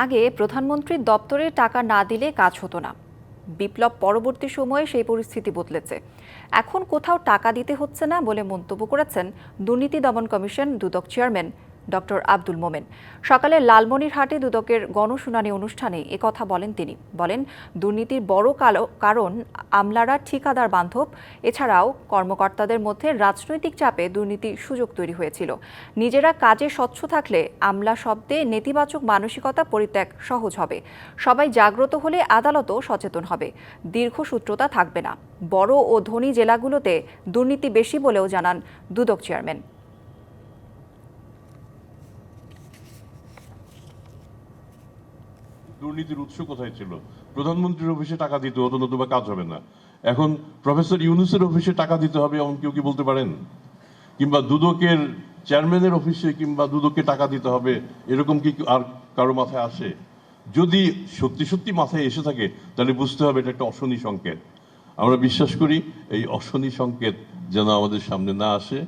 আগে প্রধানমন্ত্রীর দপ্তরে টাকা না দিলে কাজ হতো না। বিপ্লব পরবর্তী সময়ে সেই পরিস্থিতি বদলেছে। এখন কোথাও টাকা দিতে হচ্ছে না বলে মন্তব্য করেছেন দুর্নীতি দমন কমিশন দুদক চেয়ারম্যান ডক্টর আব্দুল মোমেন। সকালে লালমনিরহাটে দুদকের গণশুনানি অনুষ্ঠানে একথা বলেন তিনি। বলেন, দুর্নীতির বড় কারণ আমলারা ঠিকাদার বান্ধব। এছাড়াও কর্মকর্তাদের মধ্যে রাজনৈতিক চাপে দুর্নীতির সুযোগ তৈরি হয়েছিল। নিজেরা কাজে স্বচ্ছ থাকলে আমলা শব্দে নেতিবাচক মানসিকতা পরিত্যাগ সহজ হবে। সবাই জাগ্রত হলে আদালতও সচেতন হবে। দীর্ঘসূত্রতা থাকবে না। বড় ও ধনী জেলাগুলোতে দুর্নীতি বেশি বলেও জানান দুদক চেয়ারম্যান। দুর্নীতির উৎস কোথায় ছিল? প্রধানমন্ত্রীর অফিসে টাকা দিতে হতো, নতুবা কাজ হবে না। এখন প্রফেসর ইউনূসের অফিসে টাকা দিতে হবে এমন কেউ কি বলতে পারেন? কিংবা দুদকের চেয়ারম্যানের অফিসে কিংবা দুদককে টাকা দিতে হবে এরকম কি আর কারো মাথায় আসে? যদি সত্যি সত্যি মাথায় এসে থাকে তাহলে বুঝতে হবে এটা একটা অশনি সংকেত। আমরা বিশ্বাস করি এই অশনি সংকেত যেন আমাদের সামনে না আসে।